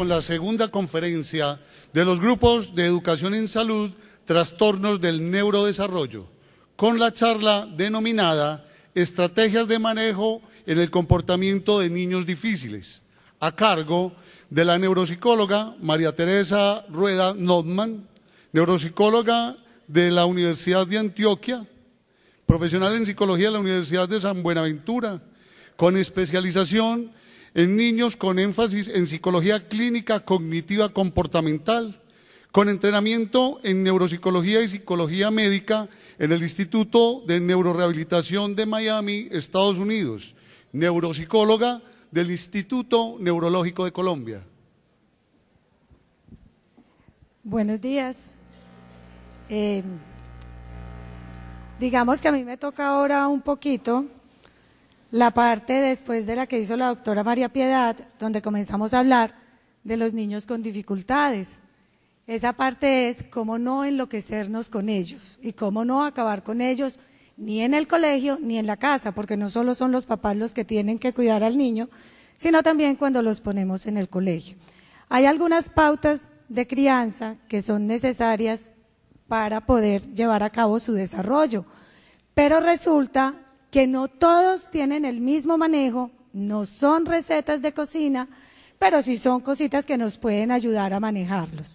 con la segunda conferencia de los grupos de educación en salud, trastornos del neurodesarrollo, con la charla denominada Estrategias de manejo en el comportamiento de niños difíciles, a cargo de la neuropsicóloga María Teresa Rueda Notman, neuropsicóloga de la Universidad de Antioquia, profesional en psicología de la Universidad de San Buenaventura, con especialización en niños con énfasis en psicología clínica cognitiva comportamental, con entrenamiento en neuropsicología y psicología médica en el Instituto de Neurorehabilitación de Miami, Estados Unidos, neuropsicóloga del Instituto Neurológico de Colombia. Buenos días. Digamos que a mí me toca ahora un poquito la parte después de la que hizo la doctora María Piedad, donde comenzamos a hablar de los niños con dificultades. Esa parte es cómo no enloquecernos con ellos y cómo no acabar con ellos ni en el colegio ni en la casa, porque no solo son los papás los que tienen que cuidar al niño, sino también cuando los ponemos en el colegio. Hay algunas pautas de crianza que son necesarias para poder llevar a cabo su desarrollo, pero resulta que no todos tienen el mismo manejo, no son recetas de cocina, pero sí son cositas que nos pueden ayudar a manejarlos.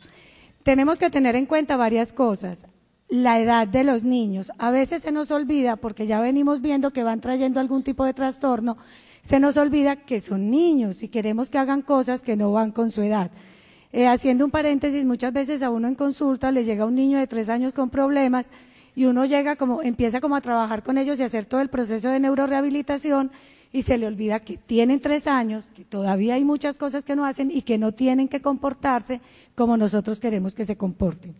Tenemos que tener en cuenta varias cosas. La edad de los niños, a veces se nos olvida, porque ya venimos viendo que van trayendo algún tipo de trastorno, se nos olvida que son niños y queremos que hagan cosas que no van con su edad. Haciendo un paréntesis, muchas veces a uno en consulta le llega un niño de 3 años con problemas y uno empieza como a trabajar con ellos y a hacer todo el proceso de neurorehabilitación y se le olvida que tienen 3 años, que todavía hay muchas cosas que no hacen y que no tienen que comportarse como nosotros queremos que se comporten.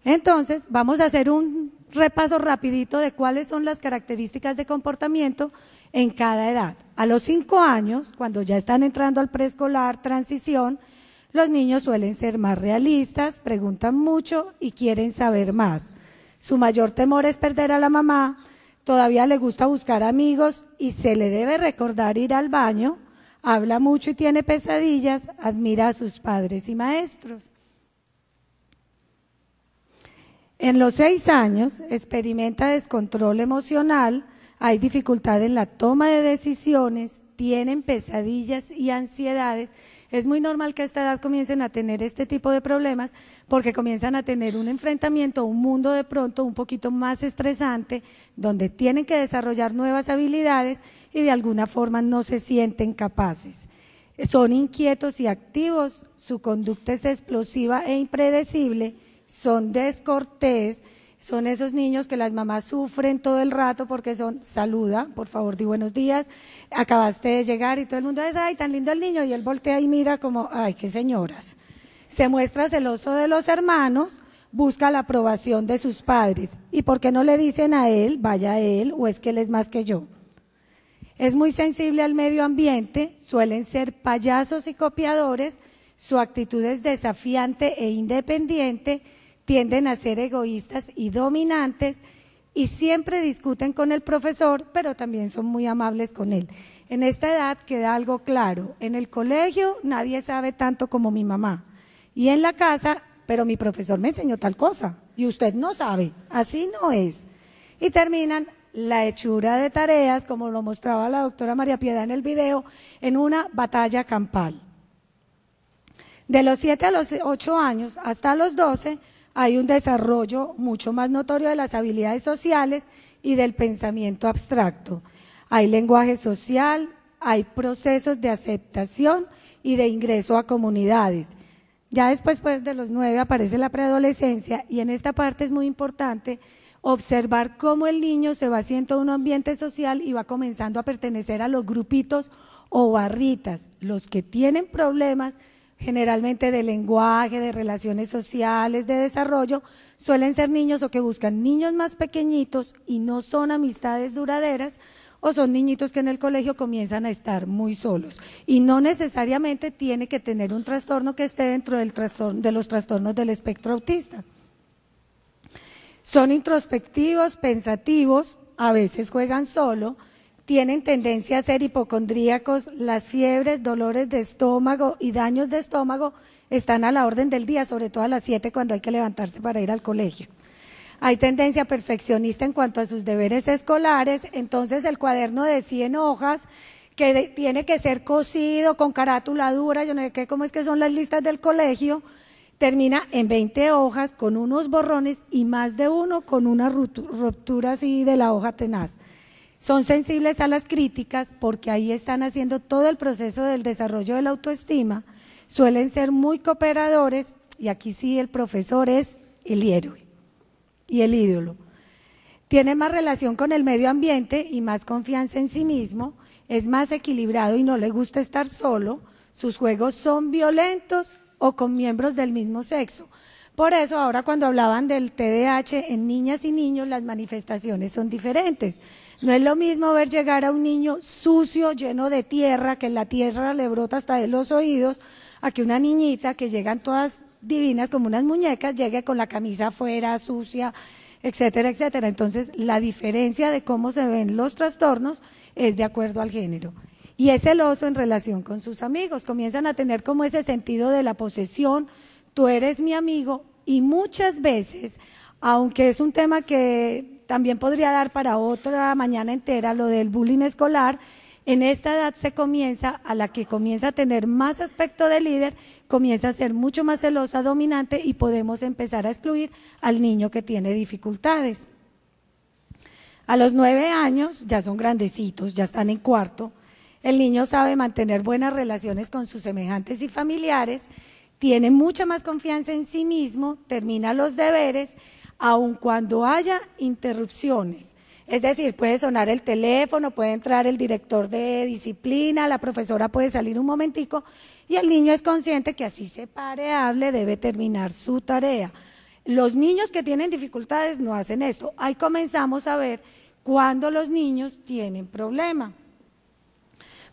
Entonces, vamos a hacer un repaso rapidito de cuáles son las características de comportamiento en cada edad. A los 5 años, cuando ya están entrando al preescolar, transición, los niños suelen ser más realistas, preguntan mucho y quieren saber más. Su mayor temor es perder a la mamá, todavía le gusta buscar amigos y se le debe recordar ir al baño, habla mucho y tiene pesadillas, admira a sus padres y maestros. En los 6 años experimenta descontrol emocional, hay dificultad en la toma de decisiones, tienen pesadillas y ansiedades. Es muy normal que a esta edad comiencen a tener este tipo de problemas porque comienzan a tener un enfrentamiento, un mundo de pronto un poquito más estresante, donde tienen que desarrollar nuevas habilidades y de alguna forma no se sienten capaces. Son inquietos y activos, su conducta es explosiva e impredecible, son descortés, son esos niños que las mamás sufren todo el rato porque saluda, por favor, di buenos días, acabaste de llegar y todo el mundo dice, ay, tan lindo el niño, y él voltea y mira como, ay, qué señoras. Se muestra celoso de los hermanos, busca la aprobación de sus padres, ¿y por qué no le dicen a él, vaya a él, o es que él es más que yo? Es muy sensible al medio ambiente, suelen ser payasos y copiadores, su actitud es desafiante e independiente, tienden a ser egoístas y dominantes y siempre discuten con el profesor, pero también son muy amables con él. En esta edad queda algo claro, en el colegio nadie sabe tanto como mi mamá y en la casa, pero mi profesor me enseñó tal cosa y usted no sabe, así no es. Y terminan la hechura de tareas, como lo mostraba la doctora María Piedad en el video, en una batalla campal. De los 7 a los 8 años hasta los 12, hay un desarrollo mucho más notorio de las habilidades sociales y del pensamiento abstracto. Hay lenguaje social, hay procesos de aceptación y de ingreso a comunidades. Ya después, pues, de los 9 aparece la preadolescencia y en esta parte es muy importante observar cómo el niño se va haciendo un ambiente social y va comenzando a pertenecer a los grupitos o barritas. Los que tienen problemas generalmente de lenguaje, de relaciones sociales, de desarrollo, suelen ser niños o que buscan niños más pequeñitos y no son amistades duraderas, o son niñitos que en el colegio comienzan a estar muy solos y no necesariamente tiene que tener un trastorno que esté dentro de los trastornos del espectro autista. Son introspectivos, pensativos, a veces juegan solo, tienen tendencia a ser hipocondríacos, las fiebres, dolores de estómago y daños de estómago están a la orden del día, sobre todo a las 7 cuando hay que levantarse para ir al colegio. Hay tendencia perfeccionista en cuanto a sus deberes escolares, entonces el cuaderno de 100 hojas que tiene que ser cosido con carátula dura, yo no sé qué, cómo es que son las listas del colegio, termina en 20 hojas con unos borrones y más de uno con una ruptura así de la hoja tenaz. Son sensibles a las críticas porque ahí están haciendo todo el proceso del desarrollo de la autoestima, suelen ser muy cooperadores y aquí sí el profesor es el héroe y el ídolo. Tiene más relación con el medio ambiente y más confianza en sí mismo, es más equilibrado y no le gusta estar solo, sus juegos son violentos o con miembros del mismo sexo. Por eso ahora cuando hablaban del TDAH en niñas y niños las manifestaciones son diferentes. No es lo mismo ver llegar a un niño sucio, lleno de tierra, que la tierra le brota hasta de los oídos, a que una niñita que llegan todas divinas como unas muñecas, llegue con la camisa afuera, sucia, etcétera, etcétera. Entonces la diferencia de cómo se ven los trastornos es de acuerdo al género. Y es celoso en relación con sus amigos, comienzan a tener como ese sentido de la posesión, tú eres mi amigo, y muchas veces, aunque es un tema que también podría dar para otra mañana entera, lo del bullying escolar, en esta edad se comienza, a la que comienza a tener más aspecto de líder, comienza a ser mucho más celosa, dominante y podemos empezar a excluir al niño que tiene dificultades. A los 9 años, ya son grandecitos, ya están en cuarto, el niño sabe mantener buenas relaciones con sus semejantes y familiares, tiene mucha más confianza en sí mismo, termina los deberes, aun cuando haya interrupciones. Es decir, puede sonar el teléfono, puede entrar el director de disciplina, la profesora puede salir un momentico y el niño es consciente que así se pare, hable, debe terminar su tarea. Los niños que tienen dificultades no hacen esto. Ahí comenzamos a ver cuándo los niños tienen problema.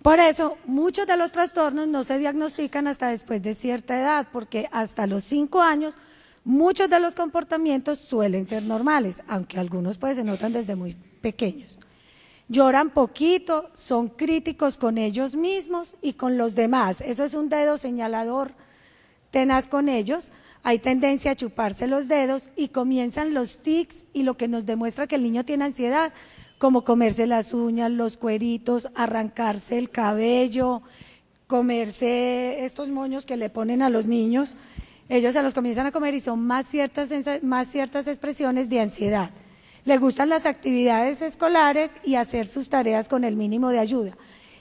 Por eso, muchos de los trastornos no se diagnostican hasta después de cierta edad, porque hasta los 5 años muchos de los comportamientos suelen ser normales, aunque algunos pues se notan desde muy pequeños. Lloran poquito, son críticos con ellos mismos y con los demás, eso es un dedo señalador tenaz con ellos, hay tendencia a chuparse los dedos y comienzan los tics y lo que nos demuestra que el niño tiene ansiedad, como comerse las uñas, los cueritos, arrancarse el cabello, comerse estos moños que le ponen a los niños, ellos se los comienzan a comer y son más ciertas expresiones de ansiedad. Le gustan las actividades escolares y hacer sus tareas con el mínimo de ayuda.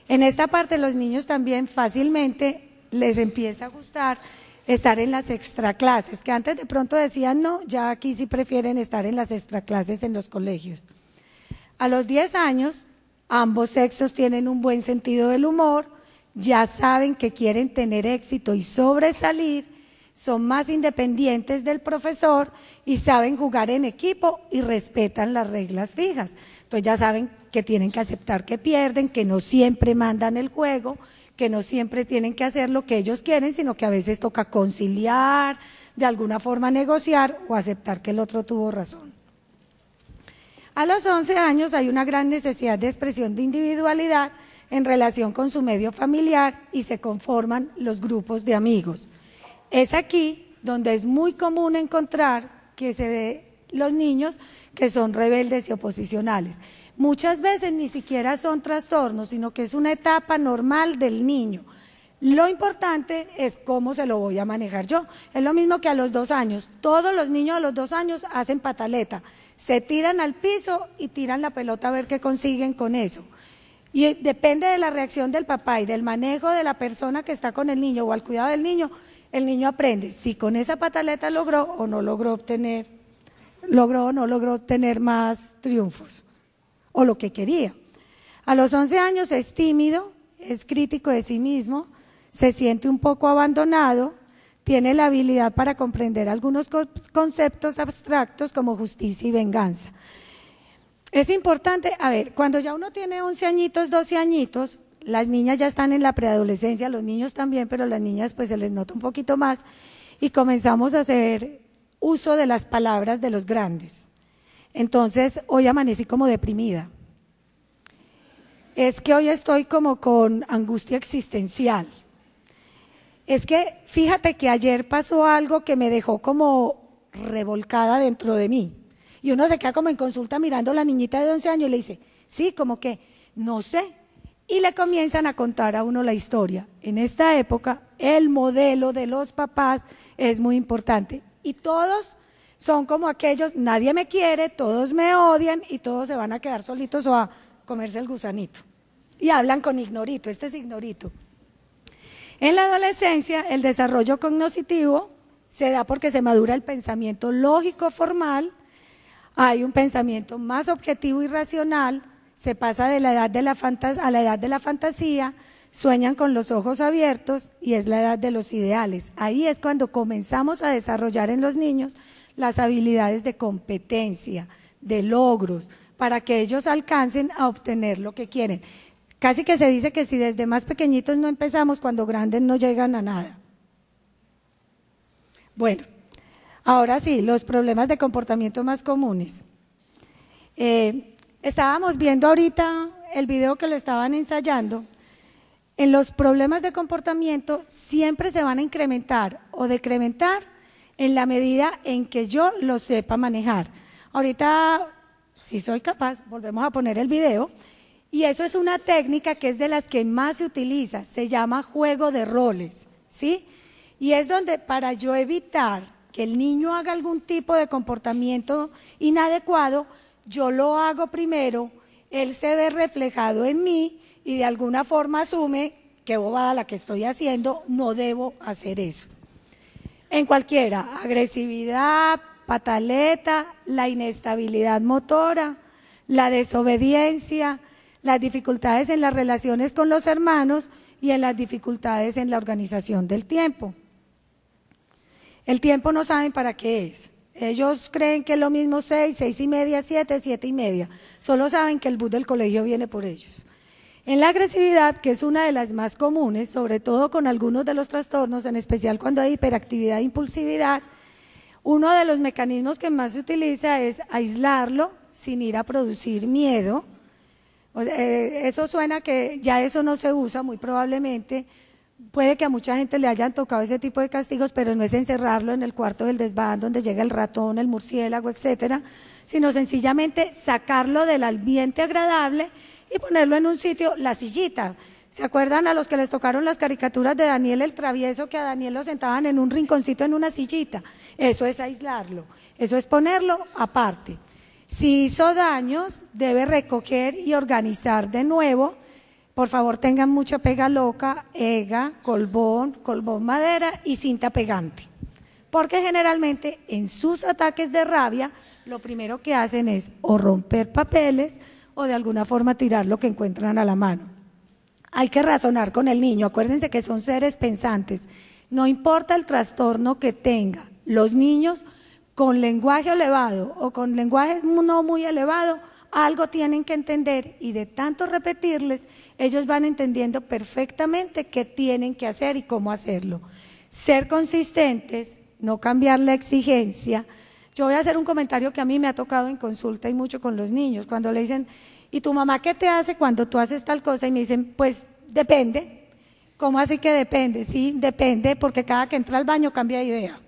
En esta parte los niños también fácilmente les empieza a gustar estar en las extraclases, que antes de pronto decían no, ya aquí sí prefieren estar en las extraclases en los colegios. A los 10 años, ambos sexos tienen un buen sentido del humor, ya saben que quieren tener éxito y sobresalir, son más independientes del profesor y saben jugar en equipo y respetan las reglas fijas. Entonces ya saben que tienen que aceptar que pierden, que no siempre mandan el juego, que no siempre tienen que hacer lo que ellos quieren, sino que a veces toca conciliar, de alguna forma negociar o aceptar que el otro tuvo razón. A los 11 años hay una gran necesidad de expresión de individualidad en relación con su medio familiar y se conforman los grupos de amigos. Es aquí donde es muy común encontrar que se ve los niños que son rebeldes y oposicionales. Muchas veces ni siquiera son trastornos, sino que es una etapa normal del niño. Lo importante es cómo se lo voy a manejar yo. Es lo mismo que a los 2 años. Todos los niños a los 2 años hacen pataleta. Se tiran al piso y tiran la pelota a ver qué consiguen con eso. Y depende de la reacción del papá y del manejo de la persona que está con el niño o al cuidado del niño, el niño aprende si con esa pataleta logró o no logró obtener más triunfos o lo que quería. A los 11 años es tímido, es crítico de sí mismo, se siente un poco abandonado, tiene la habilidad para comprender algunos conceptos abstractos como justicia y venganza. Es importante, cuando ya uno tiene 11 añitos, 12 añitos, las niñas ya están en la preadolescencia, los niños también, pero las niñas pues se les nota un poquito más y comenzamos a hacer uso de las palabras de los grandes. Entonces, hoy amanecí como deprimida. es que hoy estoy como con angustia existencial. Es que fíjate que ayer pasó algo que me dejó como revolcada dentro de mí. Y uno se queda como en consulta mirando a la niñita de 11 años y le dice, sí, como que, no sé. Y le comienzan a contar a uno la historia. En esta época, el modelo de los papás es muy importante. Y todos son como aquellos, nadie me quiere, todos me odian y todos se van a quedar solitos o a comerse el gusanito. Y hablan con ignorito, este es ignorito. En la adolescencia, el desarrollo cognitivo se da porque se madura el pensamiento lógico formal, hay un pensamiento más objetivo y racional, se pasa de la edad de a la edad de la fantasía, sueñan con los ojos abiertos y es la edad de los ideales. Ahí es cuando comenzamos a desarrollar en los niños las habilidades de competencia, de logros, para que ellos alcancen a obtener lo que quieren. Casi que se dice que si desde más pequeñitos no empezamos, cuando grandes no llegan a nada. Bueno, ahora sí, los problemas de comportamiento más comunes. Estábamos viendo ahorita el video que lo estaban ensayando. En los problemas de comportamiento siempre se van a incrementar o decrementar en la medida en que yo lo sepa manejar. Ahorita, si soy capaz, volvemos a poner el video. Y eso es una técnica que es de las que más se utiliza, se llama juego de roles, ¿sí? Y es donde para yo evitar que el niño haga algún tipo de comportamiento inadecuado, yo lo hago primero, él se ve reflejado en mí y de alguna forma asume que bobada la que estoy haciendo, no debo hacer eso. En cualquiera, agresividad, pataleta, la inestabilidad motora, la desobediencia, las dificultades en las relaciones con los hermanos y en las dificultades en la organización del tiempo. El tiempo no saben para qué es. Ellos creen que es lo mismo 6, 6:30, 7, 7:30. Solo saben que el bus del colegio viene por ellos. En la agresividad, que es una de las más comunes, sobre todo con algunos de los trastornos, en especial cuando hay hiperactividad e impulsividad, uno de los mecanismos que más se utiliza es aislarlo sin ir a producir miedo. Eso suena que ya eso no se usa muy probablemente, puede que a mucha gente le hayan tocado ese tipo de castigos, pero no es encerrarlo en el cuarto del desván donde llega el ratón, el murciélago, etcétera, sino sencillamente sacarlo del ambiente agradable y ponerlo en un sitio, la sillita. ¿Se acuerdan a los que les tocaron las caricaturas de Daniel el Travieso, que a Daniel lo sentaban en un rinconcito en una sillita? Eso es aislarlo, eso es ponerlo aparte. Si hizo daños, debe recoger y organizar de nuevo. Por favor, tengan mucha pega loca, ega, colbón madera y cinta pegante. Porque generalmente en sus ataques de rabia, lo primero que hacen es o romper papeles o de alguna forma tirar lo que encuentran a la mano. Hay que razonar con el niño, acuérdense que son seres pensantes. No importa el trastorno que tenga, los niños con lenguaje elevado o con lenguaje no muy elevado, algo tienen que entender y de tanto repetirles, ellos van entendiendo perfectamente qué tienen que hacer y cómo hacerlo. Ser consistentes, no cambiar la exigencia. Yo voy a hacer un comentario que a mí me ha tocado en consulta y mucho con los niños, cuando le dicen, ¿y tu mamá qué te hace cuando tú haces tal cosa? Y me dicen, pues depende. ¿Cómo así que depende? Sí, depende, porque cada que entra al baño cambia de idea.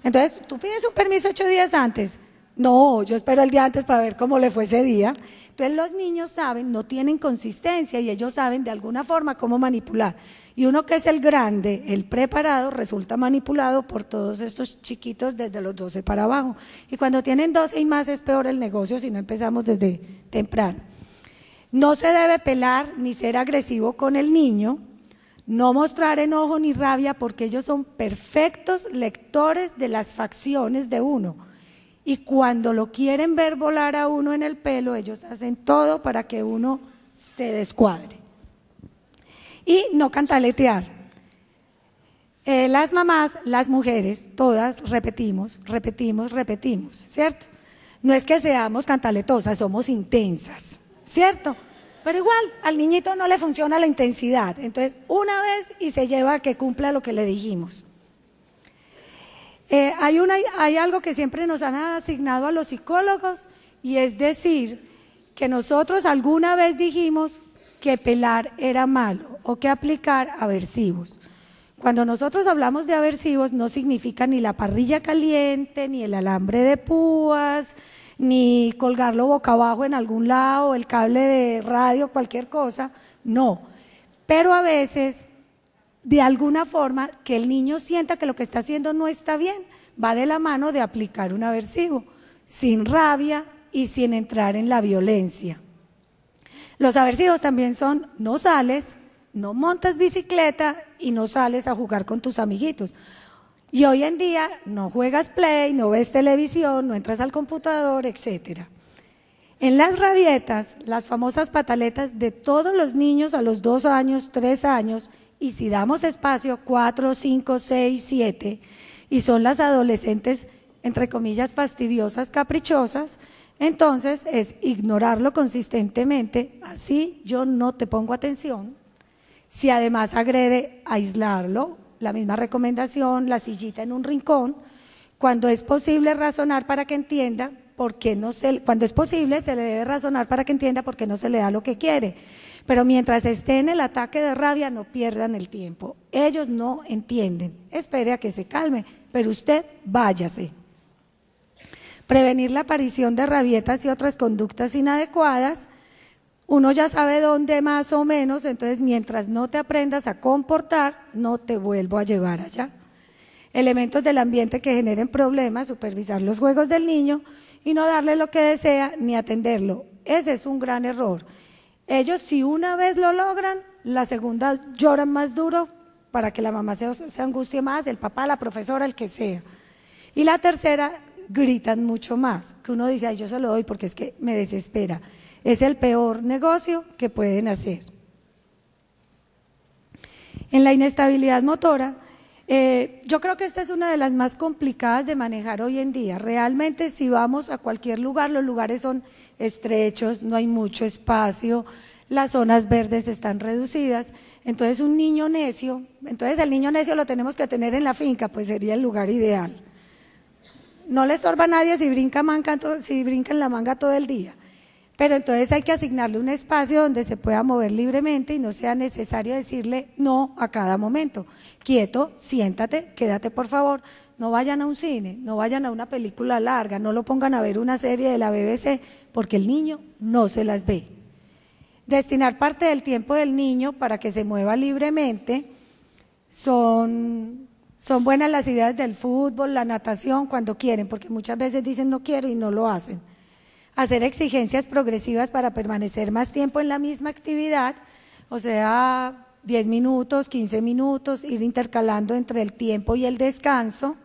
Entonces, ¿tú pides un permiso 8 días antes? No, yo espero el día antes para ver cómo le fue ese día. Entonces los niños saben, no tienen consistencia y ellos saben de alguna forma cómo manipular. Y uno que es el grande, el preparado, resulta manipulado por todos estos chiquitos desde los 12 para abajo. Y cuando tienen 12 y más es peor el negocio si no empezamos desde temprano. No se debe pelar ni ser agresivo con el niño, no mostrar enojo ni rabia porque ellos son perfectos lectores de las facciones de uno. Y cuando lo quieren ver volar a uno en el pelo, ellos hacen todo para que uno se descuadre. Y no cantaletear. Las mamás, las mujeres, todas repetimos, ¿cierto? No es que seamos cantaletosas, somos intensas, ¿cierto? Pero igual, al niñito no le funciona la intensidad. Entonces, una vez y se lleva a que cumpla lo que le dijimos. Hay algo que siempre nos han asignado a los psicólogos y es decir, que nosotros alguna vez dijimos que pelar era malo o que aplicar aversivos. Cuando nosotros hablamos de aversivos no significa ni la parrilla caliente, ni el alambre de púas, ni colgarlo boca abajo en algún lado, el cable de radio, cualquier cosa, no. Pero a veces, de alguna forma, que el niño sienta que lo que está haciendo no está bien, va de la mano de aplicar un aversivo, sin rabia y sin entrar en la violencia. Los aversivos también son: no sales, no montas bicicleta y no sales a jugar con tus amiguitos. Y hoy en día no juegas play, no ves televisión, no entras al computador, etc. En las rabietas, las famosas pataletas de todos los niños a los 2 años, 3 años, y si damos espacio, 4, 5, 6, 7, y son las adolescentes, entre comillas, fastidiosas, caprichosas, entonces es ignorarlo consistentemente, así yo no te pongo atención. Si además agrede, aislarlo, la misma recomendación, la sillita en un rincón. Cuando es posible razonar para que entienda por qué no se, cuando es posible se le debe razonar para que entienda por qué no se le da lo que quiere. Pero mientras esté en el ataque de rabia, no pierdan el tiempo. Ellos no entienden, espere a que se calme, pero usted váyase. Prevenir la aparición de rabietas y otras conductas inadecuadas. Uno ya sabe dónde más o menos, entonces mientras no te aprendas a comportar, no te vuelvo a llevar allá. Elementos del ambiente que generen problemas, supervisar los juegos del niño y no darle lo que desea ni atenderlo. Ese es un gran error. Ellos, si una vez lo logran, la segunda lloran más duro para que la mamá se angustie más, el papá, la profesora, el que sea. Y la tercera, gritan mucho más, que uno dice: ay, yo se lo doy porque es que me desespera. Es el peor negocio que pueden hacer. En la inestabilidad motora, yo creo que esta es una de las más complicadas de manejar hoy en día. Realmente, si vamos a cualquier lugar, los lugares son estrechos, no hay mucho espacio, las zonas verdes están reducidas, entonces un niño necio, entonces el niño necio lo tenemos que tener en la finca, pues sería el lugar ideal. No le estorba a nadie si brinca en la manga todo el día. Pero entonces hay que asignarle un espacio donde se pueda mover libremente y no sea necesario decirle no a cada momento. Quieto, siéntate, quédate por favor, no vayan a un cine, no vayan a una película larga, no lo pongan a ver una serie de la BBC porque el niño no se las ve. Destinar parte del tiempo del niño para que se mueva libremente. Son buenas las ideas del fútbol, la natación cuando quieren, porque muchas veces dicen no quiero y no lo hacen. Hacer exigencias progresivas para permanecer más tiempo en la misma actividad, o sea, 10 minutos, 15 minutos, ir intercalando entre el tiempo y el descanso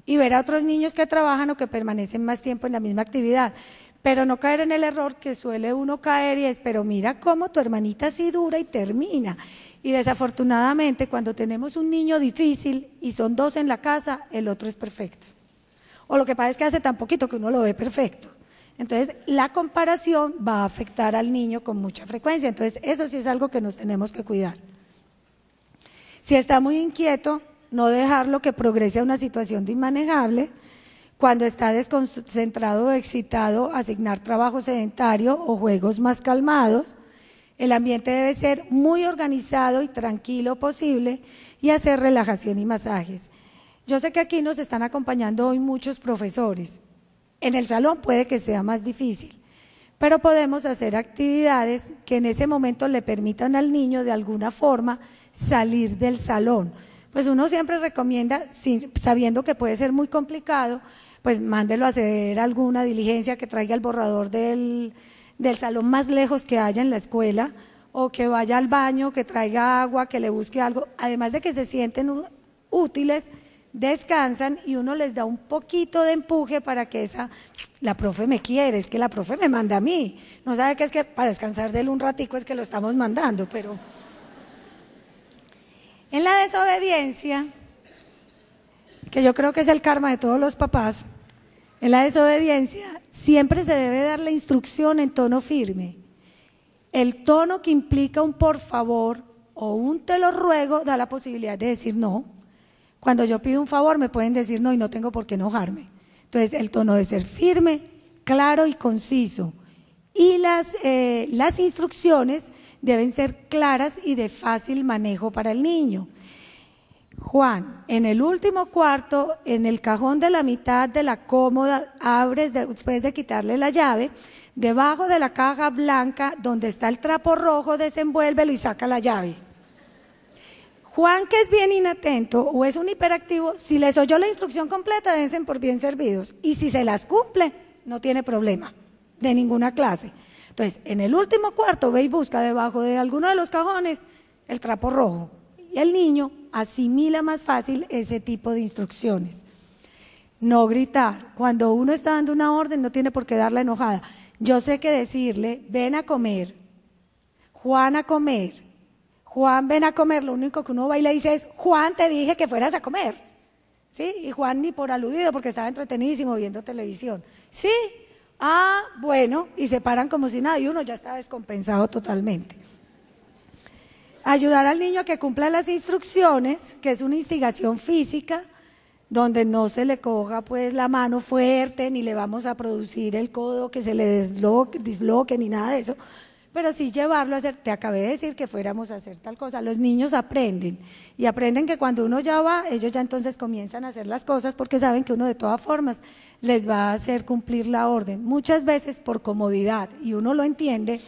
y ver a otros niños que trabajan o que permanecen más tiempo en la misma actividad. Pero no caer en el error que suele uno caer y es: pero mira cómo tu hermanita sí dura y termina. Y desafortunadamente cuando tenemos un niño difícil y son 2 en la casa, el otro es perfecto. O lo que pasa es que hace tan poquito que uno lo ve perfecto. Entonces, la comparación va a afectar al niño con mucha frecuencia. Entonces, eso sí es algo que nos tenemos que cuidar. Si está muy inquieto, no dejarlo que progrese a una situación de inmanejable. Cuando está desconcentrado o excitado, asignar trabajo sedentario o juegos más calmados. El ambiente debe ser muy organizado y tranquilo posible y hacer relajación y masajes. Yo sé que aquí nos están acompañando hoy muchos profesores. En el salón puede que sea más difícil, pero podemos hacer actividades que en ese momento le permitan al niño de alguna forma salir del salón. Pues uno siempre recomienda, sabiendo que puede ser muy complicado, pues mándelo a hacer alguna diligencia, que traiga el borrador del salón más lejos que haya en la escuela, o que vaya al baño, que traiga agua, que le busque algo, además de que se sienten útiles, descansan y uno les da un poquito de empuje para que la profe me quiere, es que la profe me manda a mí, no sabe que es que para descansar de él un ratico es que lo estamos mandando, pero en la desobediencia, que yo creo que es el karma de todos los papás, en la desobediencia siempre se debe dar la instrucción en tono firme. El tono que implica un por favor o un te lo ruego da la posibilidad de decir no. Cuando yo pido un favor me pueden decir no y no tengo por qué enojarme. Entonces el tono debe ser firme, claro y conciso. y las instrucciones deben ser claras y de fácil manejo para el niño. Juan, en el último cuarto, en el cajón de la mitad de la cómoda, abres después de quitarle la llave, debajo de la caja blanca donde está el trapo rojo, desenvuélvelo y saca la llave. Juan, que es bien inatento o es un hiperactivo, si les oyó la instrucción completa, dense por bien servidos. Y si se las cumple, no tiene problema de ninguna clase. Entonces, en el último cuarto, ve y busca debajo de alguno de los cajones el trapo rojo. Y el niño asimila más fácil ese tipo de instrucciones. No gritar. Cuando uno está dando una orden, no tiene por qué darla enojada. Yo sé que decirle, ven a comer, Juan a comer, Juan ven a comer, lo único que uno va y le dice es, Juan te dije que fueras a comer, ¿sí? Y Juan ni por aludido porque estaba entretenidísimo viendo televisión, ¿sí? Ah, bueno, y se paran como si nada y uno ya está descompensado totalmente. Ayudar al niño a que cumpla las instrucciones, que es una instigación física, donde no se le coja pues la mano fuerte, ni le vamos a producir el codo que se le disloque, ni nada de eso, pero sí llevarlo a hacer, te acabé de decir que fuéramos a hacer tal cosa. Los niños aprenden, y aprenden que cuando uno ya va, ellos ya entonces comienzan a hacer las cosas porque saben que uno de todas formas les va a hacer cumplir la orden, muchas veces por comodidad, y uno lo entiende.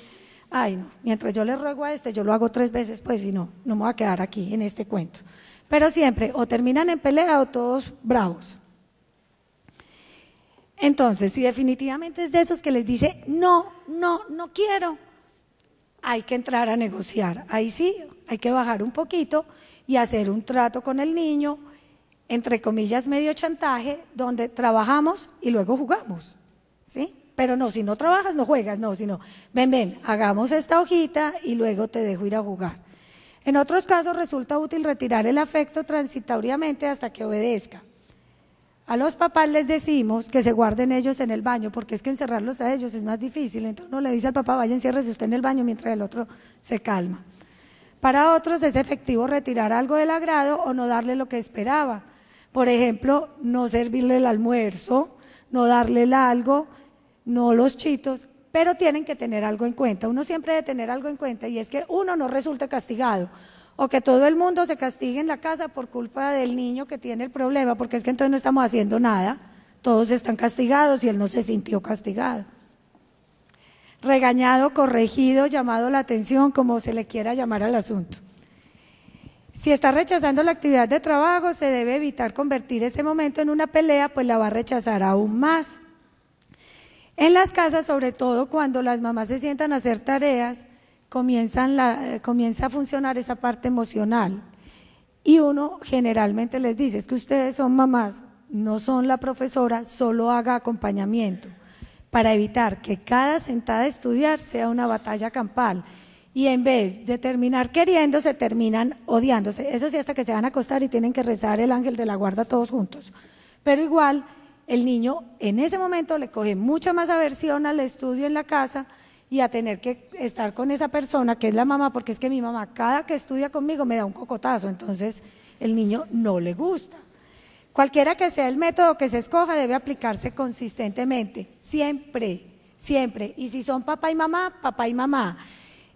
Ay no, mientras yo le ruego a yo lo hago 3 veces pues, y no me voy a quedar aquí en este cuento. Pero siempre o terminan en pelea o todos bravos. Entonces, si definitivamente es de esos que les dice, no quiero, hay que entrar a negociar. Ahí sí, hay que bajar un poquito y hacer un trato con el niño, entre comillas, medio chantaje, donde trabajamos y luego jugamos, ¿sí? Pero no, si no trabajas, no juegas, no, sino, ven, hagamos esta hojita y luego te dejo ir a jugar. En otros casos resulta útil retirar el afecto transitoriamente hasta que obedezca. A los papás les decimos que se guarden ellos en el baño, porque es que encerrarlos a ellos es más difícil. Entonces uno le dice al papá, vaya, enciérrese usted en el baño mientras el otro se calma. Para otros es efectivo retirar algo del agrado o no darle lo que esperaba. Por ejemplo, no servirle el almuerzo, no darle el algo, no los chitos, pero tienen que tener algo en cuenta. Uno siempre debe tener algo en cuenta, y es que uno no resulte castigado o que todo el mundo se castigue en la casa por culpa del niño que tiene el problema, porque es que entonces no estamos haciendo nada, todos están castigados y él no se sintió castigado. Regañado, corregido, llamado la atención, como se le quiera llamar al asunto. Si está rechazando la actividad de trabajo, se debe evitar convertir ese momento en una pelea, pues la va a rechazar aún más. En las casas, sobre todo cuando las mamás se sientan a hacer tareas, comienza a funcionar esa parte emocional. Y uno generalmente les dice, es que ustedes son mamás, no son la profesora, solo haga acompañamiento, para evitar que cada sentada a estudiar sea una batalla campal. Y en vez de terminar queriéndose, terminan odiándose. Eso sí, hasta que se van a acostar y tienen que rezar el ángel de la guarda todos juntos. Pero igual, el niño en ese momento le coge mucha más aversión al estudio en la casa y a tener que estar con esa persona que es la mamá, porque es que mi mamá cada que estudia conmigo me da un cocotazo, entonces el niño no le gusta. Cualquiera que sea el método que se escoja debe aplicarse consistentemente, siempre, y si son papá y mamá.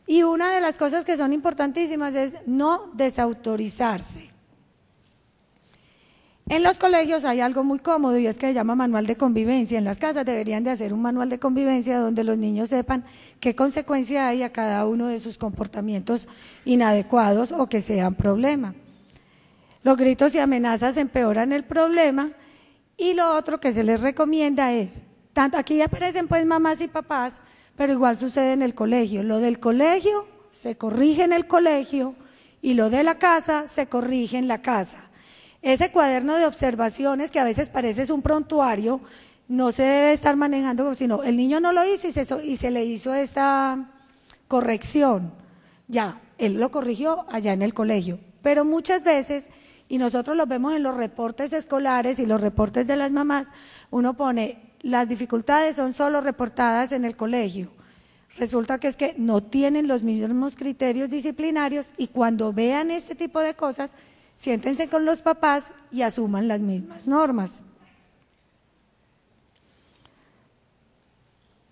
Y una de las cosas que son importantísimas es no desautorizarse. En los colegios hay algo muy cómodo y es que se llama manual de convivencia. En las casas deberían de hacer un manual de convivencia donde los niños sepan qué consecuencia hay a cada uno de sus comportamientos inadecuados o que sean problema. Los gritos y amenazas empeoran el problema, y lo otro que se les recomienda es, tanto aquí aparecen pues mamás y papás, pero igual sucede en el colegio. Lo del colegio se corrige en el colegio y lo de la casa se corrige en la casa. Ese cuaderno de observaciones que a veces parece un prontuario, no se debe estar manejando, sino el niño no lo hizo y se le hizo esta corrección. Ya, él lo corrigió allá en el colegio. Pero muchas veces, y nosotros lo vemos en los reportes escolares y los reportes de las mamás, uno pone, las dificultades son solo reportadas en el colegio. Resulta que es que no tienen los mismos criterios disciplinarios, y cuando vean este tipo de cosas, siéntense con los papás y asuman las mismas normas.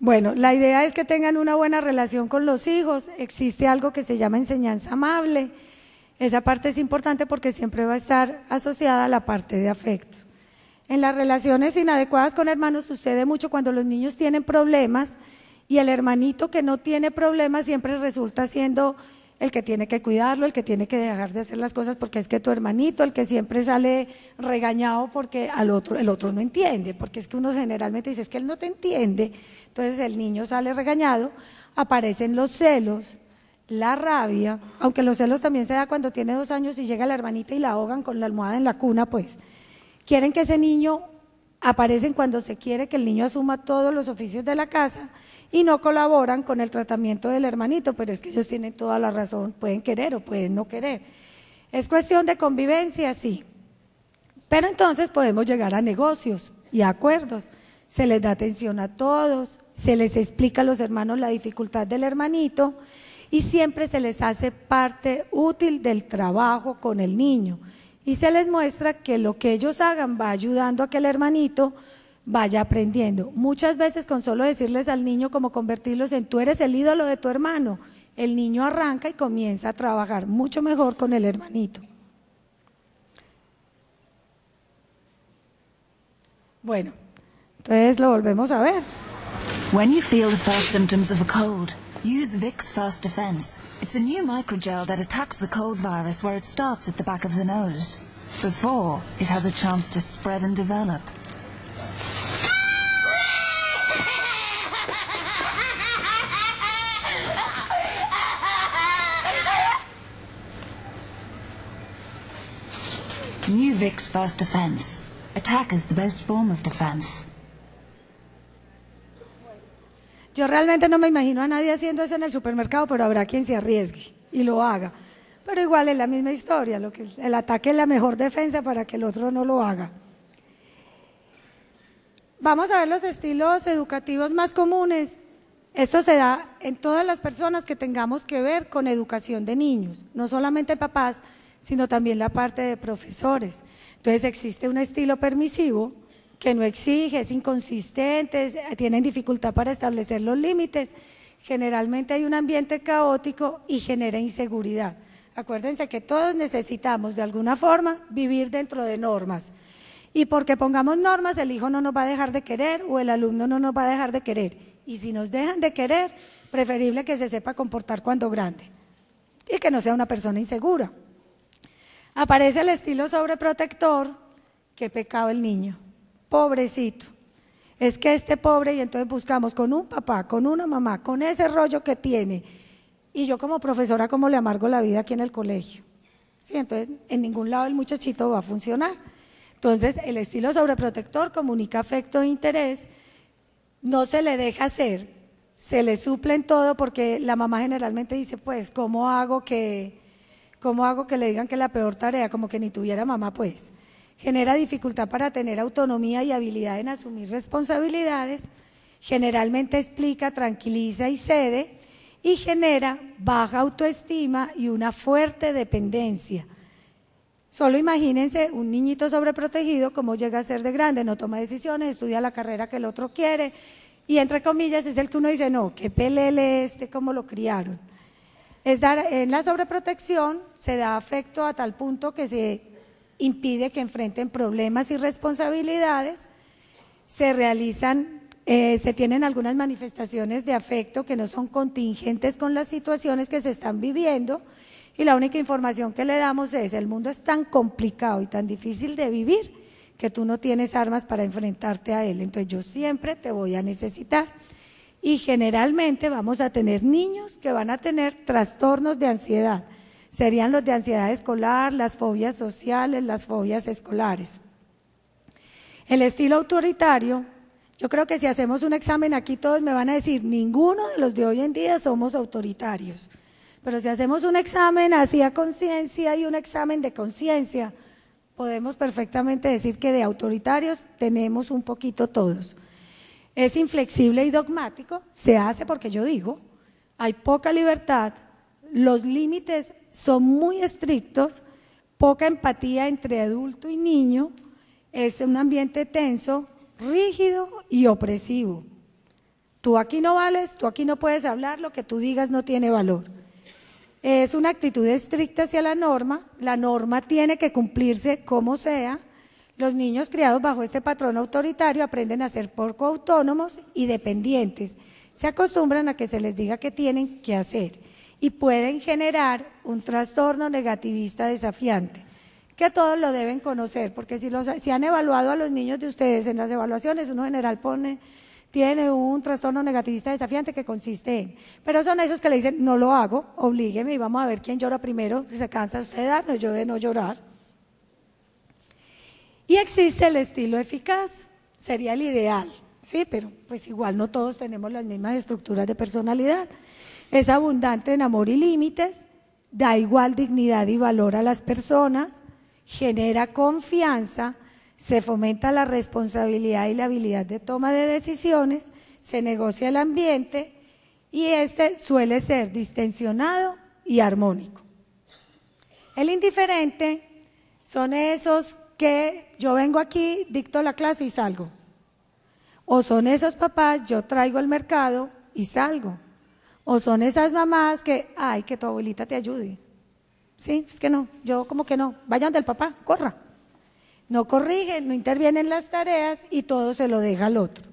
Bueno, la idea es que tengan una buena relación con los hijos. Existe algo que se llama enseñanza amable. Esa parte es importante porque siempre va a estar asociada a la parte de afecto. En las relaciones inadecuadas con hermanos sucede mucho cuando los niños tienen problemas y el hermanito que no tiene problemas siempre resulta siendo el que tiene que cuidarlo, el que tiene que dejar de hacer las cosas porque es que tu hermanito, el que siempre sale regañado porque el otro no entiende, porque es que uno generalmente dice, es que él no te entiende, entonces el niño sale regañado, aparecen los celos, la rabia, aunque los celos también se da cuando tiene 2 años y llega la hermanita y la ahogan con la almohada en la cuna, pues quieren que ese niño, aparecen cuando se quiere que el niño asuma todos los oficios de la casa y no colaboran con el tratamiento del hermanito, pero es que ellos tienen toda la razón, pueden querer o pueden no querer. Es cuestión de convivencia, sí, pero entonces podemos llegar a negocios y a acuerdos, se les da atención a todos, se les explica a los hermanos la dificultad del hermanito y siempre se les hace parte útil del trabajo con el niño y se les muestra que lo que ellos hagan va ayudando a que el hermanito vaya aprendiendo. Muchas veces con solo decirles al niño como convertirlos en tú eres el ídolo de tu hermano, el niño arranca y comienza a trabajar mucho mejor con el hermanito. Bueno, entonces lo volvemos a ver. When you feel the first symptoms of a cold, use Vicks First Defense. It's a new microgel that attacks the cold virus where it starts at the back of the nose, before it has a chance to spread and develop. New Vicks First Defense. Attack is the best form of defense. Yo realmente no me imagino a nadie haciendo eso en el supermercado, pero habrá quien se arriesgue y lo haga. Pero igual es la misma historia, lo que el ataque es la mejor defensa para que el otro no lo haga. Vamos a ver los estilos educativos más comunes. Esto se da en todas las personas que tengamos que ver con educación de niños, no solamente papás, sino también la parte de profesores. Entonces existe un estilo permisivo que no exige, es inconsistente, tienen dificultad para establecer los límites, generalmente hay un ambiente caótico y genera inseguridad. Acuérdense que todos necesitamos de alguna forma vivir dentro de normas y porque pongamos normas el hijo no nos va a dejar de querer o el alumno no nos va a dejar de querer y si nos dejan de querer, preferible que se sepa comportar cuando grande y que no sea una persona insegura. Aparece el estilo sobreprotector, qué pecado el niño, pobrecito, es que este pobre y entonces buscamos con un papá, con una mamá, con ese rollo que tiene y yo como profesora cómo le amargo la vida aquí en el colegio, ¿sí? Entonces en ningún lado el muchachito va a funcionar. Entonces el estilo sobreprotector comunica afecto e interés, no se le deja hacer, se le suple en todo porque la mamá generalmente dice pues ¿cómo hago que le digan que es la peor tarea, como que ni tuviera mamá pues? Genera dificultad para tener autonomía y habilidad en asumir responsabilidades, generalmente explica, tranquiliza y cede, y genera baja autoestima y una fuerte dependencia. Solo imagínense un niñito sobreprotegido, cómo llega a ser de grande, no toma decisiones, estudia la carrera que el otro quiere, y entre comillas es el que uno dice, no, qué pelele cómo lo criaron. En la sobreprotección se da afecto a tal punto que se impide que enfrenten problemas y responsabilidades, se tienen algunas manifestaciones de afecto que no son contingentes con las situaciones que se están viviendo y la única información que le damos es el mundo es tan complicado y tan difícil de vivir que tú no tienes armas para enfrentarte a él, entonces yo siempre te voy a necesitar. Y generalmente vamos a tener niños que van a tener trastornos de ansiedad, serían los de ansiedad escolar, las fobias sociales, las fobias escolares. El estilo autoritario, yo creo que si hacemos un examen aquí todos me van a decir, ninguno de los de hoy en día somos autoritarios, pero si hacemos un examen así a conciencia y un examen de conciencia, podemos perfectamente decir que de autoritarios tenemos un poquito todos. Es inflexible y dogmático, se hace porque yo digo, hay poca libertad, los límites son muy estrictos, poca empatía entre adulto y niño, es un ambiente tenso, rígido y opresivo. Tú aquí no vales, tú aquí no puedes hablar, lo que tú digas no tiene valor. Es una actitud estricta hacia la norma tiene que cumplirse como sea. Los niños criados bajo este patrón autoritario aprenden a ser poco autónomos y dependientes. Se acostumbran a que se les diga qué tienen que hacer y pueden generar un trastorno negativista desafiante, que todos lo deben conocer, porque si han evaluado a los niños de ustedes en las evaluaciones, uno en general tiene un trastorno negativista desafiante que consiste en, pero son esos que le dicen, no lo hago, oblígueme y vamos a ver quién llora primero, si se cansa usted de darnos, yo de no llorar. Y existe el estilo eficaz, sería el ideal, sí, pero pues igual no todos tenemos las mismas estructuras de personalidad. Es abundante en amor y límites, da igual dignidad y valor a las personas, genera confianza, se fomenta la responsabilidad y la habilidad de toma de decisiones, se negocia el ambiente y este suele ser distensionado y armónico. El indiferente son esos que yo vengo aquí, dicto la clase y salgo. O son esos papás, yo traigo el mercado y salgo. O son esas mamás que, ay, que tu abuelita te ayude. Sí, es que no, yo como que no, vayan del papá, corra. No corrigen, no intervienen en las tareas y todo se lo deja al otro.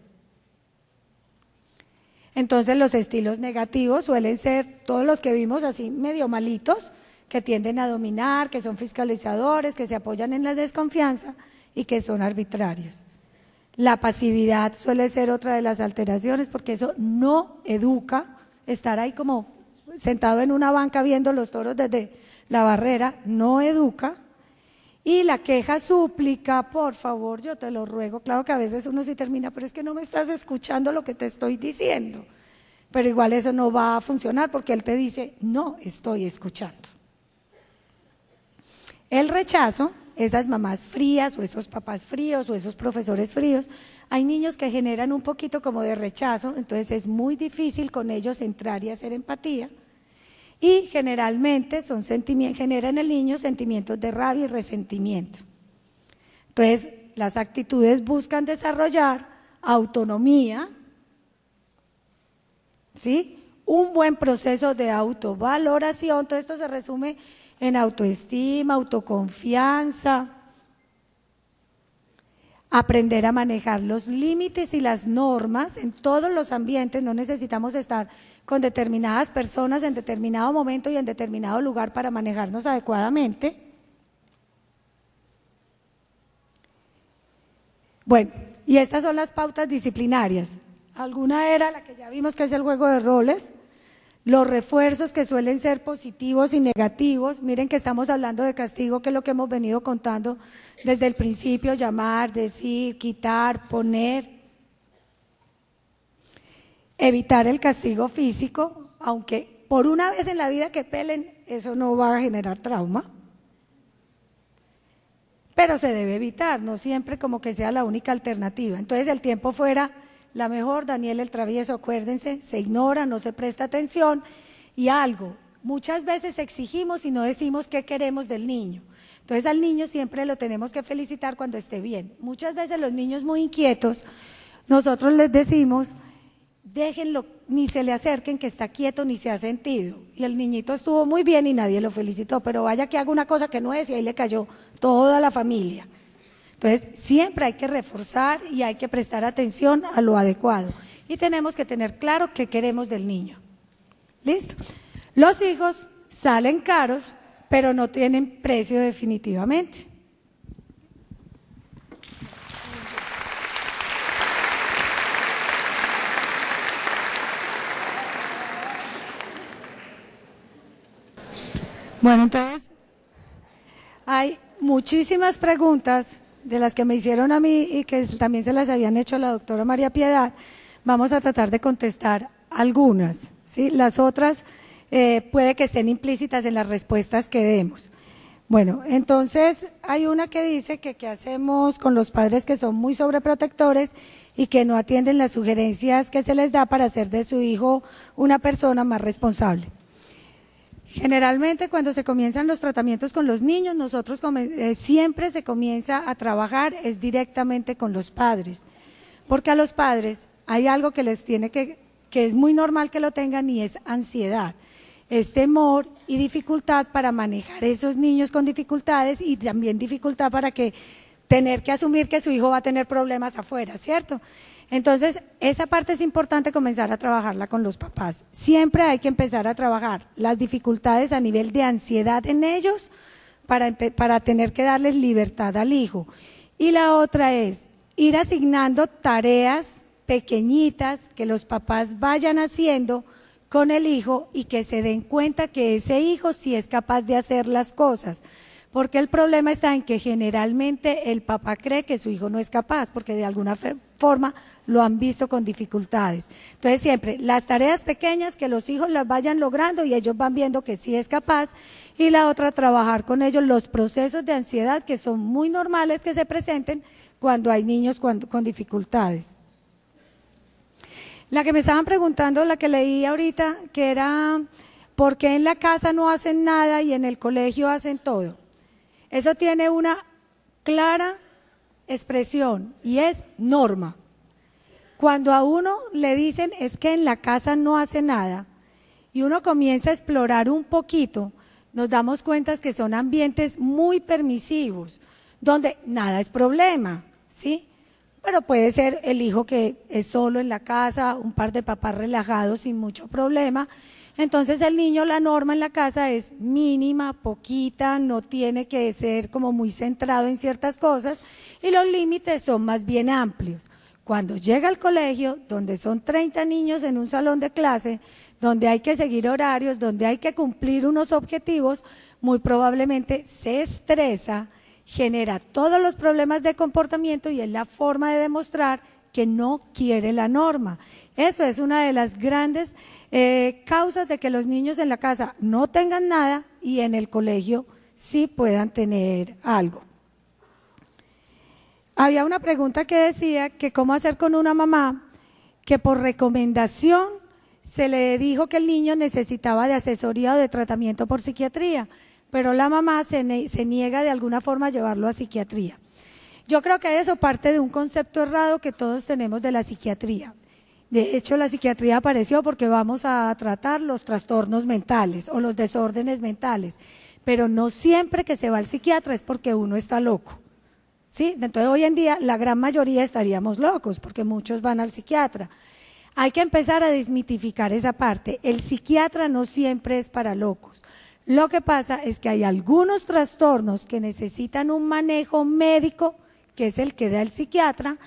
Entonces los estilos negativos suelen ser todos los que vimos así medio malitos, que tienden a dominar, que son fiscalizadores, que se apoyan en la desconfianza y que son arbitrarios. La pasividad suele ser otra de las alteraciones porque eso no educa, estar ahí como sentado en una banca viendo los toros desde la barrera, no educa. Y la queja súplica, por favor, yo te lo ruego, claro que a veces uno sí termina, pero es que no me estás escuchando lo que te estoy diciendo, pero igual eso no va a funcionar porque él te dice, no estoy escuchando. El rechazo, esas mamás frías o esos papás fríos o esos profesores fríos, hay niños que generan un poquito como de rechazo, entonces es muy difícil con ellos entrar y hacer empatía. Y generalmente generan en el niño sentimientos de rabia y resentimiento. Entonces, las actitudes buscan desarrollar autonomía, ¿sí? Un buen proceso de autovaloración, todo esto se resume en autoestima, autoconfianza, aprender a manejar los límites y las normas en todos los ambientes. No necesitamos estar con determinadas personas en determinado momento y en determinado lugar para manejarnos adecuadamente. Bueno, y estas son las pautas disciplinarias. Alguna era la que ya vimos que es el juego de roles, los refuerzos que suelen ser positivos y negativos. Miren que estamos hablando de castigo, que es lo que hemos venido contando desde el principio: llamar, decir, quitar, poner. Evitar el castigo físico, aunque por una vez en la vida que pelen, eso no va a generar trauma, pero se debe evitar, no siempre como que sea la única alternativa. Entonces el tiempo fuera la mejor, Daniel el travieso, acuérdense, se ignora, no se presta atención. Y algo, muchas veces exigimos y no decimos qué queremos del niño. Entonces al niño siempre lo tenemos que felicitar cuando esté bien. Muchas veces los niños muy inquietos, nosotros les decimos, déjenlo, ni se le acerquen que está quieto ni se ha sentido. Y el niñito estuvo muy bien y nadie lo felicitó, pero vaya que haga una cosa que no es y ahí le cayó toda la familia. Entonces siempre hay que reforzar y hay que prestar atención a lo adecuado. Y tenemos que tener claro qué queremos del niño. ¿Listo? Los hijos salen caros, pero no tienen precio definitivamente. Bueno, entonces hay muchísimas preguntas de las que me hicieron a mí y que también se las habían hecho a la doctora María Piedad. Vamos a tratar de contestar algunas, ¿sí? Las otras puede que estén implícitas en las respuestas que demos. Bueno, entonces hay una que dice que qué hacemos con los padres que son muy sobreprotectores y que no atienden las sugerencias que se les da para hacer de su hijo una persona más responsable. Generalmente cuando se comienzan los tratamientos con los niños, nosotros siempre se comienza a trabajar es directamente con los padres, porque a los padres hay algo que les tiene que es muy normal que lo tengan y es ansiedad. Es temor y dificultad para manejar esos niños con dificultades y también dificultad para tener que asumir que su hijo va a tener problemas afuera, ¿cierto? Entonces, esa parte es importante comenzar a trabajarla con los papás. Siempre hay que empezar a trabajar las dificultades a nivel de ansiedad en ellos para tener que darles libertad al hijo. Y la otra es ir asignando tareas pequeñitas que los papás vayan haciendo con el hijo y que se den cuenta que ese hijo sí es capaz de hacer las cosas. Porque el problema está en que generalmente el papá cree que su hijo no es capaz, porque de alguna forma lo han visto con dificultades. Entonces siempre las tareas pequeñas que los hijos las vayan logrando y ellos van viendo que sí es capaz, y la otra, trabajar con ellos los procesos de ansiedad que son muy normales que se presenten cuando hay niños con dificultades. La que me estaban preguntando, la que leí ahorita, que era ¿por qué en la casa no hacen nada y en el colegio hacen todo? Eso tiene una clara expresión y es norma. Cuando a uno le dicen es que en la casa no hace nada y uno comienza a explorar un poquito, nos damos cuenta que son ambientes muy permisivos, donde nada es problema, ¿sí? Pero puede ser el hijo que es solo en la casa, un par de papás relajados sin mucho problema. Entonces el niño, la norma en la casa es mínima, poquita, no tiene que ser como muy centrado en ciertas cosas y los límites son más bien amplios. Cuando llega al colegio, donde son 30 niños en un salón de clase, donde hay que seguir horarios, donde hay que cumplir unos objetivos, muy probablemente se estresa, genera todos los problemas de comportamiento y es la forma de demostrar que no quiere la norma. Eso es una de las grandes causas de que los niños en la casa no tengan nada y en el colegio sí puedan tener algo. Había una pregunta que decía que cómo hacer con una mamá que por recomendación se le dijo que el niño necesitaba de asesoría o de tratamiento por psiquiatría, pero la mamá se niega de alguna forma a llevarlo a psiquiatría. Yo creo que eso parte de un concepto errado que todos tenemos de la psiquiatría. De hecho, la psiquiatría apareció porque vamos a tratar los trastornos mentales o los desórdenes mentales, pero no siempre que se va al psiquiatra es porque uno está loco, ¿sí? Entonces, hoy en día la gran mayoría estaríamos locos porque muchos van al psiquiatra. Hay que empezar a desmitificar esa parte. El psiquiatra no siempre es para locos. Lo que pasa es que hay algunos trastornos que necesitan un manejo médico, que es el que da el psiquiatra,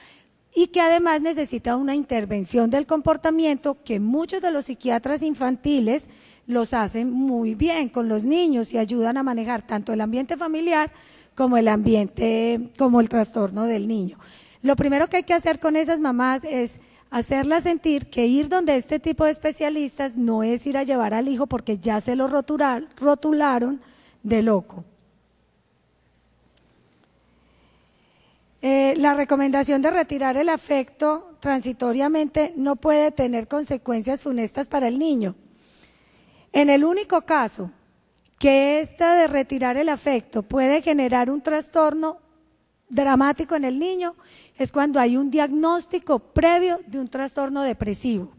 y que además necesita una intervención del comportamiento que muchos de los psiquiatras infantiles los hacen muy bien con los niños y ayudan a manejar tanto el ambiente familiar como el trastorno del niño. Lo primero que hay que hacer con esas mamás es hacerlas sentir que ir donde este tipo de especialistas no es ir a llevar al hijo porque ya se lo rotularon de loco. La recomendación de retirar el afecto transitoriamente no puede tener consecuencias funestas para el niño. En el único caso que esta de retirar el afecto puede generar un trastorno dramático en el niño es cuando hay un diagnóstico previo de un trastorno depresivo,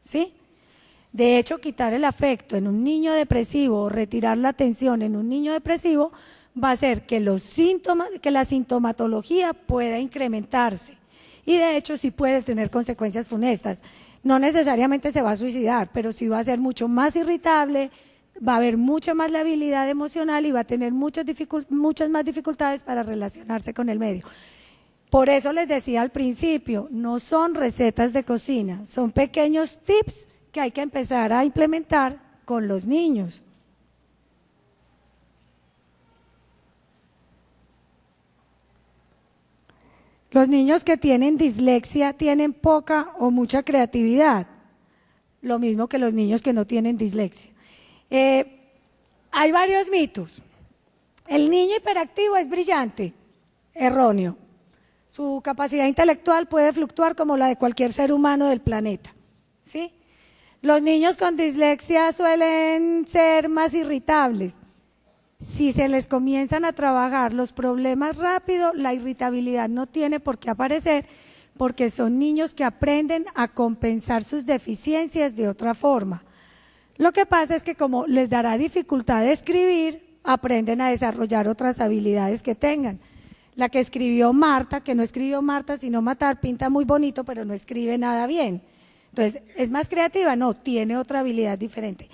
¿sí? De hecho, quitar el afecto en un niño depresivo o retirar la atención en un niño depresivo va a hacer que la sintomatología pueda incrementarse y de hecho sí puede tener consecuencias funestas. No necesariamente se va a suicidar, pero sí va a ser mucho más irritable, va a haber mucha más labilidad emocional y va a tener muchas más dificultades para relacionarse con el medio. Por eso les decía al principio, no son recetas de cocina, son pequeños tips que hay que empezar a implementar con los niños. Los niños que tienen dislexia tienen poca o mucha creatividad, lo mismo que los niños que no tienen dislexia. Hay varios mitos. El niño hiperactivo es brillante, erróneo. Su capacidad intelectual puede fluctuar como la de cualquier ser humano del planeta, ¿sí? Los niños con dislexia suelen ser más irritables. Si se les comienzan a trabajar los problemas rápido, la irritabilidad no tiene por qué aparecer, porque son niños que aprenden a compensar sus deficiencias de otra forma. Lo que pasa es que como les dará dificultad de escribir, aprenden a desarrollar otras habilidades que tengan. La que escribió Marta, que no escribió Marta sino matar, pinta muy bonito, pero no escribe nada bien. Entonces, ¿es más creativa? No, tiene otra habilidad diferente.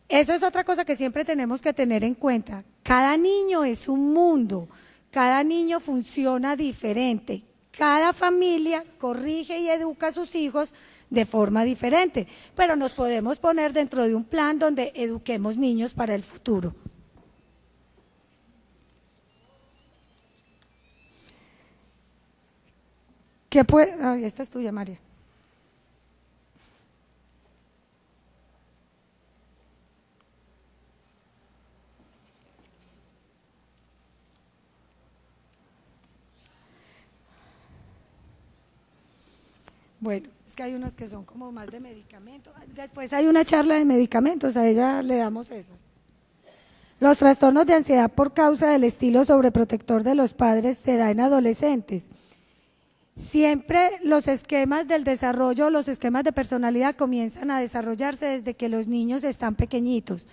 Eso es otra cosa que siempre tenemos que tener en cuenta. Cada niño es un mundo, cada niño funciona diferente, cada familia corrige y educa a sus hijos de forma diferente, pero nos podemos poner dentro de un plan donde eduquemos niños para el futuro. ¿Qué puede? Ay, esta es tuya, María. Bueno, es que hay unos que son como más de medicamentos. Después hay una charla de medicamentos, a ella le damos esas. Los trastornos de ansiedad por causa del estilo sobreprotector de los padres se da en adolescentes. Siempre los esquemas del desarrollo, los esquemas de personalidad comienzan a desarrollarse desde que los niños están pequeñitos,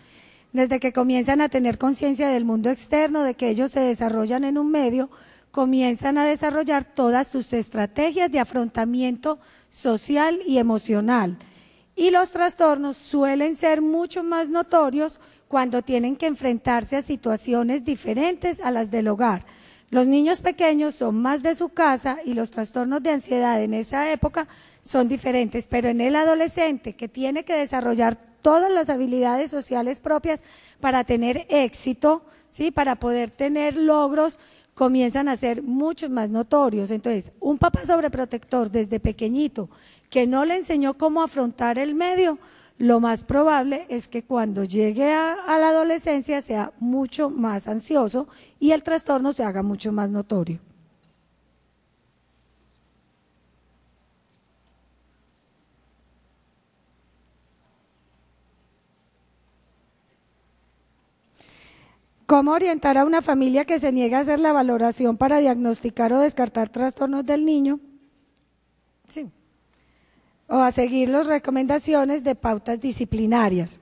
desde que comienzan a tener conciencia del mundo externo, de que ellos se desarrollan en un medio, comienzan a desarrollar todas sus estrategias de afrontamiento social y emocional. Y los trastornos suelen ser mucho más notorios cuando tienen que enfrentarse a situaciones diferentes a las del hogar. Los niños pequeños son más de su casa y los trastornos de ansiedad en esa época son diferentes, pero en el adolescente que tiene que desarrollar todas las habilidades sociales propias para tener éxito, ¿sí? Para poder tener logros, comienzan a ser mucho más notorios. Entonces, un papá sobreprotector desde pequeñito que no le enseñó cómo afrontar el medio, lo más probable es que cuando llegue a la adolescencia sea mucho más ansioso y el trastorno se haga mucho más notorio. ¿Cómo orientar a una familia que se niega a hacer la valoración para diagnosticar o descartar trastornos del niño? Sí. O a seguir las recomendaciones de pautas disciplinarias.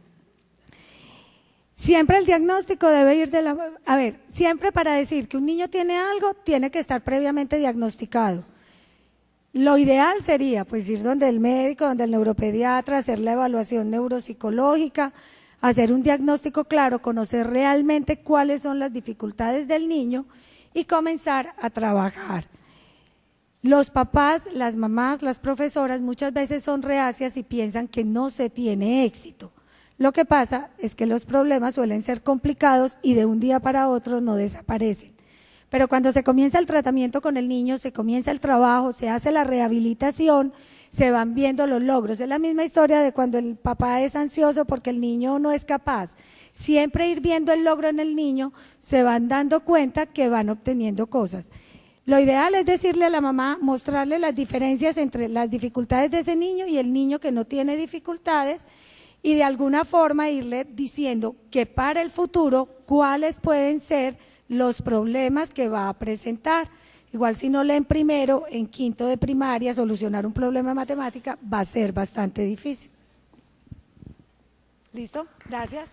Siempre el diagnóstico debe ir de la… A ver, siempre para decir que un niño tiene algo, tiene que estar previamente diagnosticado. Lo ideal sería pues ir donde el médico, donde el neuropediatra, hacer la evaluación neuropsicológica, hacer un diagnóstico claro, conocer realmente cuáles son las dificultades del niño y comenzar a trabajar. Los papás, las mamás, las profesoras muchas veces son reacias y piensan que no se tiene éxito. Lo que pasa es que los problemas suelen ser complicados y de un día para otro no desaparecen. Pero cuando se comienza el tratamiento con el niño, se comienza el trabajo, se hace la rehabilitación, se van viendo los logros. Es la misma historia de cuando el papá es ansioso porque el niño no es capaz. Siempre ir viendo el logro en el niño, se van dando cuenta que van obteniendo cosas. Lo ideal es decirle a la mamá, mostrarle las diferencias entre las dificultades de ese niño y el niño que no tiene dificultades y de alguna forma irle diciendo que para el futuro cuáles pueden ser los problemas que va a presentar. Igual si no leen primero, en quinto de primaria, solucionar un problema de matemática va a ser bastante difícil. ¿Listo? Gracias.